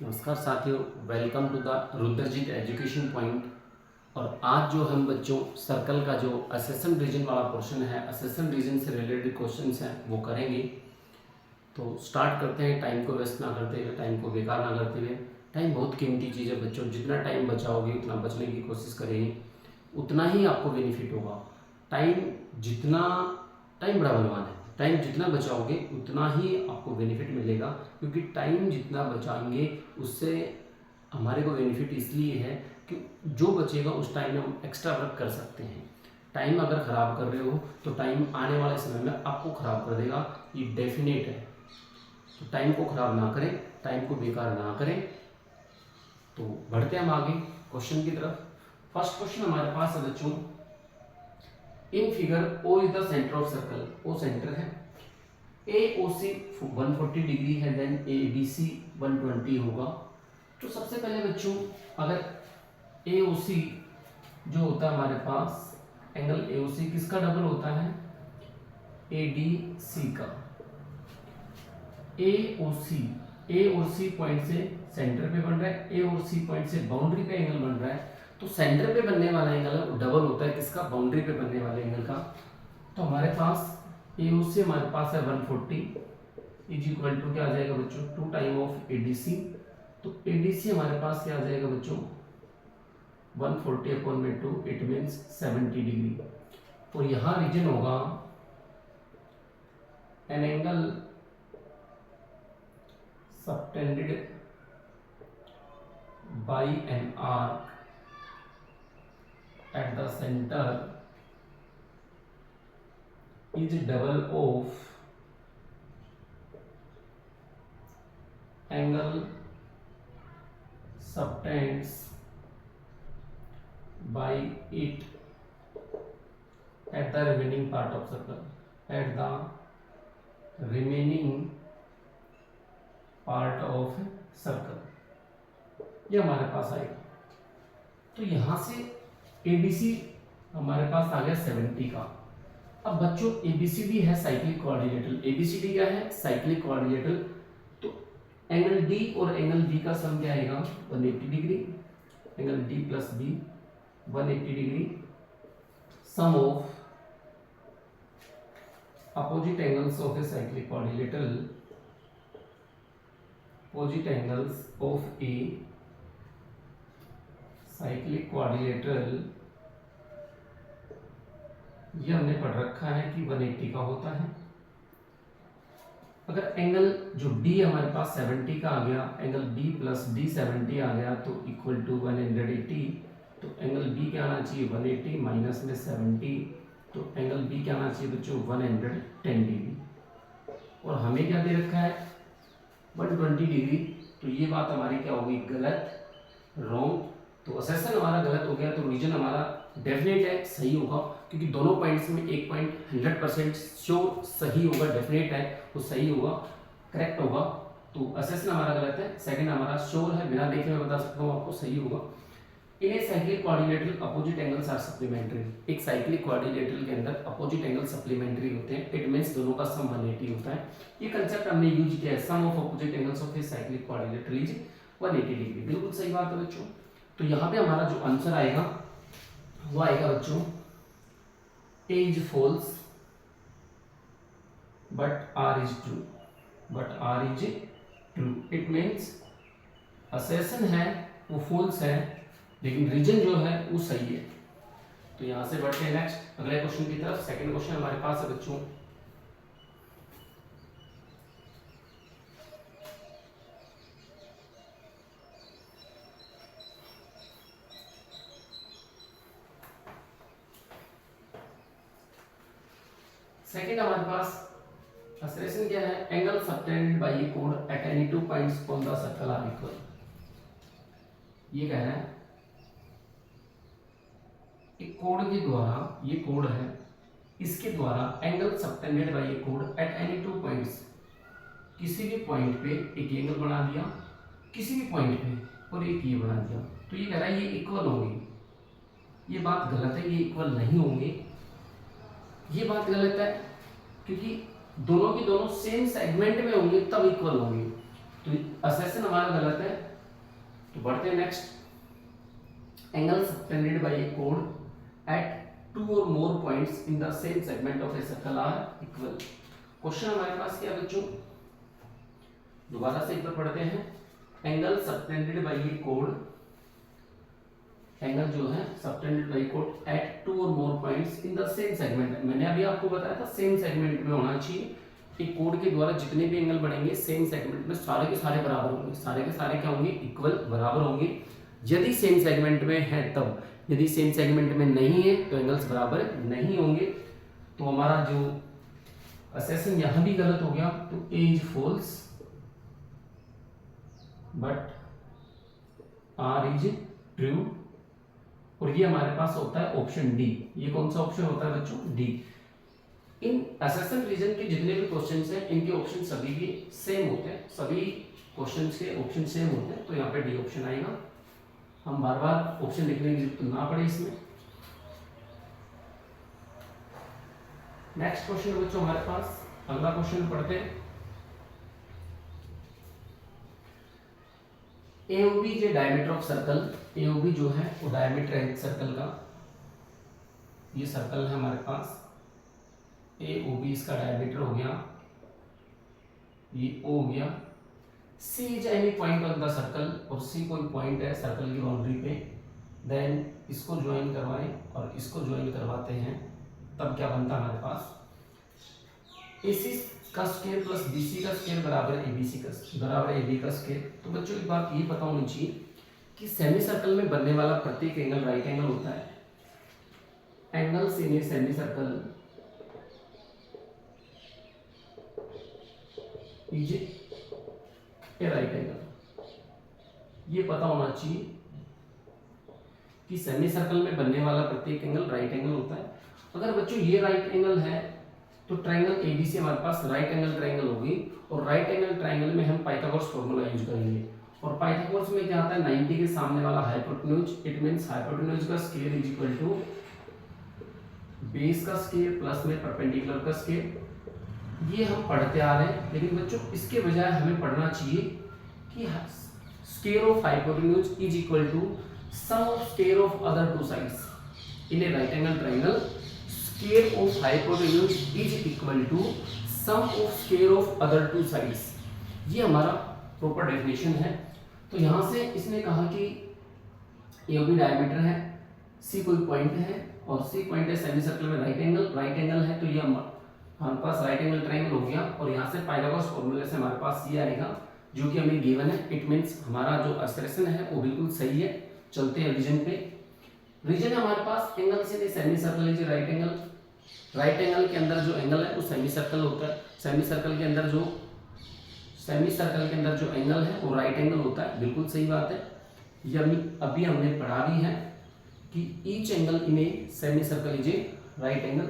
नमस्कार साथियों, welcome to the Rudrajit education point. और आज जो हम बच्चों सर्कल का जो असेसन रीजन वाला पोर्शन है, असेसन रीजन से रिलेटेड क्वेश्चंस हैं वो करेंगे। तो स्टार्ट करते हैं, टाइम को वेस्ट ना करते हुए, टाइम को बेकार ना करते हुए। टाइम बहुत कीमती चीज़ है बच्चों, जितना टाइम बचाओगे उतना बचने की कोशिश करेंगे, उतना ही आपको बेनिफिट होगा। टाइम बड़ा बलवान है, टाइम जितना बचाओगे उतना ही आपको बेनिफिट मिलेगा, क्योंकि टाइम जितना बचाएंगे उससे हमारे को बेनिफिट इसलिए है कि जो बचेगा उस टाइम में हम एक्स्ट्रा वर्क कर सकते हैं। टाइम अगर ख़राब कर रहे हो तो टाइम आने वाले समय में आपको ख़राब कर देगा, ये डेफिनेट है। तो टाइम को ख़राब ना करें, टाइम को बेकार ना करें। तो बढ़ते हैं हम आगे क्वेश्चन की तरफ। फर्स्ट क्वेश्चन हमारे पास है बच्चों, in figure O is the centre of circle. O centre है, AOC 140 डिग्री है, देन ABC 120 होगा। तो सबसे पहले बच्चों अगर AOC जो होता है हमारे पास, एंगल AOC किसका डबल होता है? ADC का। A और C पॉइंट से सेंटर पे बन रहा है, A और C पॉइंट से बाउंड्री पे एंगल बन रहा है। तो सेंटर पे बनने वाला एंगल डबल होता है किसका? बाउंड्री पे बनने वाले एंगल का। तो हमारे पास AOC हमारे पास है 140 इज इक्वल टू क्या आ जाएगा बच्चों? 2 टाइम ऑफ ADC। तो ADC हमारे पास क्या आ जाएगा बच्चों? 140 अपॉन में 2, इट मीन्स 70 डिग्री। और यहाँ रीजन होगा an angle subtended by an arc at the center is double of angle subtends by it at the remaining part of circle, at the remaining part of circle, ये हमारे पास आएगा। तो यहां से ABC हमारे पास आ गया 70 का। अब बच्चों ABCD है साइक्लिक कोऑर्डिनेटर। ABCD क्या है? Cyclic coordinator. तो एंगल D और एंगल B का सम क्या आएगा? 180 degree. Angle D plus B 180 degree, sum of opposite angles of a cyclic coordinator, opposite angles of a cyclic quadrilateral, ये हमने पढ़ रखा है कि 180 का होता है। अगर एंगल जो D हमारे पास 70 का आ गया, एंगल B प्लस D 70 आ गया तो इक्वल टू 180। तो एंगल B क्या आना चाहिए? 180 माइनस में 70, तो एंगल B क्या आना चाहिए बच्चों? 110 डिग्री। और हमें क्या दे रखा है? 120 डिग्री। तो ये बात हमारी क्या होगी? गलत, रॉन्ग। तो असेसन हमारा गलत हो गया, तो रीजन हमारा डेफिनेट है सही होगा, क्योंकि दोनों पॉइंट्स में एक पॉइंट 100% श्योर सही होगा, डेफिनेट है वो सही होगा, करेक्ट होगा। तो असेसन हमारा गलत है, सेकंड हमारा श्योर है, बिना देखे मैं बता सकता हूँ आपको सही होगा। In a cyclic quadrilateral opposite angles are supplementary. एक साइक्लिक कोऑर्डिनेटर के अंदर अपोजिट एंगल सप्लीमेंट्री होते हैं, इट मींस दोनों का सम 180 होता है। ये कंसेप्ट हमने यूज किया है, sum of opposite angles of a cyclic quadrilateral is 180 degree. बिल्कुल सही बात है बच्चों। तो यहाँ पे हमारा जो आंसर आएगा वो आएगा बच्चों, A is false but R is true, but R is true. It means assertion है वो फॉल्स है, लेकिन रीजन जो है वो सही है। तो यहां से बढ़ते हैं नेक्स्ट अगले क्वेश्चन की तरफ। सेकंड क्वेश्चन हमारे पास है बच्चों, सेकंड हमारे पास असेसन क्या है? एंगल सबटेंडेड बाय ए कोड at any 2 points on the circle are equal. ये कह रहा है एक कोड के द्वारा, ये कोड है, इसके द्वारा एंगल सबटेंडेड बाय ए कोड एट एनी 2 पॉइंट्स, किसी भी पॉइंट पे एक एंगल बना दिया, किसी भी पॉइंट पे, और एक ये बना दिया। तो ये कह रहा है ये इक्वल होंगे। ये बात गलत है, ये इक्वल नहीं होंगे। ये बात गलत है क्योंकि दोनों की दोनों सेम सेगमेंट में होंगे तब इक्वल होंगे। तो असेसन हमारा गलत है, तो बढ़ते हैं next. Angle subtended by a कोड at 2 or more points in the same segment of a circle are equal. Question हमारे पास क्या बच्चों, दोबारा से एक बार पढ़ते हैं। Angle subtended by a code, angle जो है subtended bye code at 2 or more points in the same segment. मैंने अभी आपको बताया था सेम सेगमेंट में होना चाहिए। एक कोड के द्वारा जितने भी एंगल बनेंगे सेम सेगमेंट में सारे के सारे बराबर होंगे, सारे के सारे क्या होंगे, इक्वल, बराबर होंगे। यदि सेम सेगमेंट में है तब, यदि सेम सेगमेंट में नहीं है तो एंगल्स बराबर नहीं होंगे। तो हमारा जो असेसन यहां भी गलत हो गया, तो A is false but R is true. और ये हमारे पास होता है ऑप्शन डी। ये कौन सा ऑप्शन होता है बच्चों, डी। इन असेसन रीजन के जितने भी क्वेश्चंस हैं इनके ऑप्शन सभी भी सेम होते हैं, सभी क्वेश्चंस के ऑप्शन सेम होते हैं, तो यहाँ पे डी ऑप्शन आएगा। हम बार बार ऑप्शन लिखने की जरूरत ना पड़े इसमें। नेक्स्ट क्वेश्चन बच्चों हमारे पास, अगला क्वेश्चन पढ़ते हैं। एओबी जो डायमीटर ऑफ सर्कल, एओबी जो है वो डायमीटर है सर्कल का। ये सर्कल है हमारे पास, एओबी इसका डायमीटर हो गया, ये ओ हो गया। C is any point on the circle, और सी कोई पॉइंट है सर्कल की बाउंड्री पे। देन इसको ज्वाइन करवाएं और इसको ज्वाइन करवाते हैं, तब क्या बनता है हमारे पास, एसी का स्क्वायर प्लस बीसी का स्क्वायर बराबर एबीसी का बराबर एबी का स्क्वायर। तो बच्चों एक बात ये पता होनी चाहिए कि सेमी सर्कल में बनने वाला प्रत्येक एंगल राइट एंगल होता है। Angles in a semi circle is a right angle. ये पता होना चाहिए कि सेमी सर्कल में बनने वाला प्रत्येक एंगल राइट एंगल होता है। अगर बच्चों ये राइट एंगल है तो ट्रायंगल एबीसी हमारे पास राइट एंगल ट्रायंगल होगी, और राइट एंगल ट्रायंगल में हम पाइथागोरस फॉर्मूला यूज करेंगे। और पाइथागोरस में क्या आता है, 90 के सामने वाला हाइपोटेन्यूज, इट मींस हाइपोटेन्यूज का square is equal to base का स्क्वायर प्लस में परपेंडिकुलर का स्क्वायर। ये हम पढ़ते आ रहे हैं, लेकिन बच्चों इसके बजाय हमें पढ़ना चाहिए कि square of hypotenuse is equal to sum of square of other two sides in a right angle triangle. Square of hypotenuse is equal to sum of square of other two sides. ये हमारा proper definition है। तो यहां से इसने कहा कि ये भी डायमीटर है, सी कोई पॉइंट है, और सी पॉइंट है सेमी सर्कल में राइट एंगल है, तो ये हमारे पास राइट एंगल ट्रायंगल हो गया। और यहाँ से पाइथागोरस फॉर्मूले से हमारे पास ये आएगा जो कि हमें गिवन है। इट मींस हमारा जो एक्सप्रेशन है वो बिल्कुल सही है। चलते हैं रीजन पे। रीजन हमारे पास एंगल से semi circle is right angle. Right angle के अंदर जो एंगल है वो सेमी सर्कल होता है। सेमी सर्कल के अंदर जो एंगल है वो राइट एंगल होता है, बिल्कुल सही बात है। ये अभी हमने पढ़ा भी है कि each angle in a semi circle is a right angle.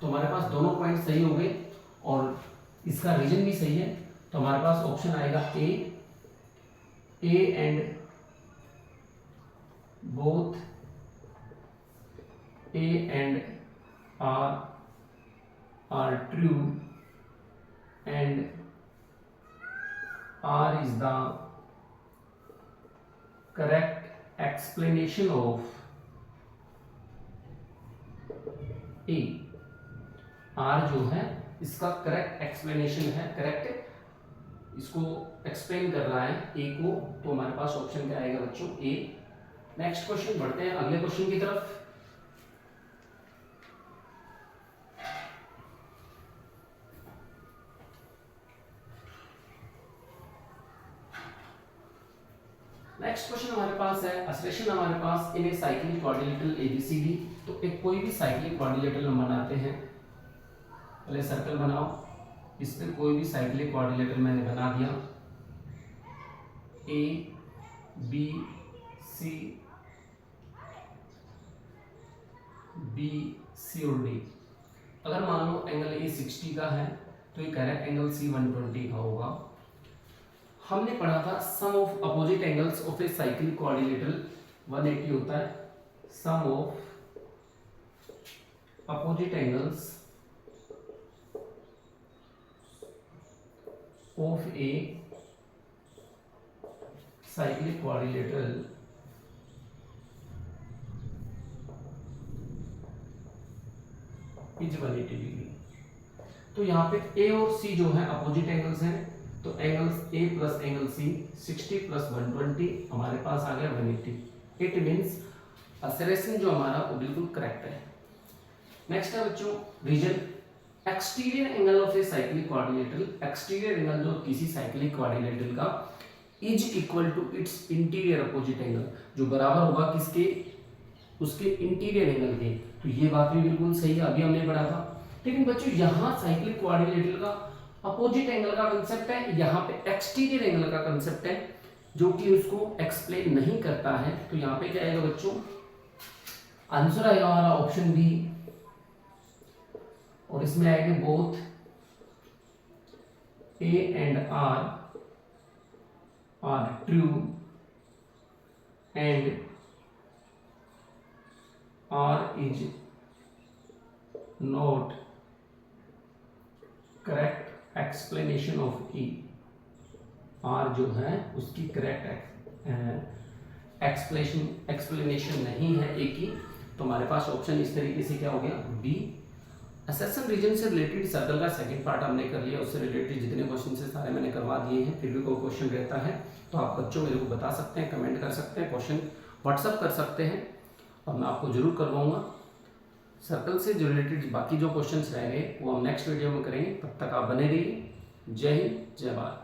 तो हमारे पास दोनों पॉइंट सही हो गए और इसका रीजन भी सही है। तो हमारे पास ऑप्शन आएगा A and both A and R true and R is the correct explanation of A. R जो है इसका करेक्ट एक्सप्लेनेशन है, करेक्ट इसको एक्सप्लेन कर रहा है ए को। तो हमारे पास ऑप्शन क्या आएगा बच्चों, ए। नेक्स्ट क्वेश्चन बढ़ते हैं अगले क्वेश्चन की तरफ। नेक्स्ट क्वेश्चन हमारे पास है असलेशन हमारे पास इन ए साइक्लिक क्वाड्रिलेटरल एबीसीडी। तो एक कोई भी साइक्लिक क्वाड्रिलेटरल हम बनाते हैं। पहले सर्कल बनाओ, इस पे कोई भी साइक्लिक क्वाड्रिलेटरल मैंने बना दिया, ए बी सी और डी। अगर मान लो एंगल ए 60 का है तो ये करेक्ट एंगल सी 120 का होगा। हमने पढ़ा था sum of opposite angles of a cyclic quadrilateral 180 होता है। Sum of opposite angles of a cyclic quadrilateral is 180 degree. तो यहाँ पे ए और सी जो है अपोजिट एंगल्स हैं, तो एंगल्स ए प्लस एंगल सी 60 प्लस 120 हमारे पास आ गया 180। इट मीन्स असलेशन जो हमारा वो बिल्कुल करेक्ट है। नेक्स्ट है बच्चों reason exterior angle of a cyclic quadrilateral. Exterior angle जो किसी साइक्लिक क्वाड्रिलेटरल का is equal to its interior opposite angle, जो बराबर होगा किसके, उसके इंटीरियर एंगल के। तो ये बात भी बिल्कुल सही है, अभी हमने पढ़ा था। लेकिन बच्चों यहाँ साइक्लिक क्वाड्रिलेटरल का अपोजिट एंगल का कंसेप्ट है, यहाँ पे एक्सटीरियर एंगल का कंसेप्ट है जो कि उसको एक्सप्लेन नहीं करता है। तो यहाँ पे क्या आएगा बच्चों, आंसर आएगा हमारा ऑप्शन बी, और इसमें आएंगे both A and R true and R is not correct explanation of E. R जो है उसकी करेक्ट एक्सप्लेनेशन नहीं है ए की। तो हमारे पास ऑप्शन इस तरीके से क्या हो गया, बी। असेसन रीजन से रिलेटेड सर्कल का सेकंड पार्ट हमने कर लिया, उससे रिलेटेड जितने क्वेश्चन से सारे मैंने करवा दिए हैं। फिर भी कोई क्वेश्चन रहता है तो आप बच्चों मेरे को बता सकते हैं, कमेंट कर सकते हैं, क्वेश्चन व्हाट्सअप कर सकते हैं और मैं आपको जरूर करवाऊंगा। सर्कल से जो रिलेटेड बाकी जो क्वेश्चंस रह गए वो हम नेक्स्ट वीडियो में करेंगे। तब तक आप बने रहिए। जय हिंद, जय भारत।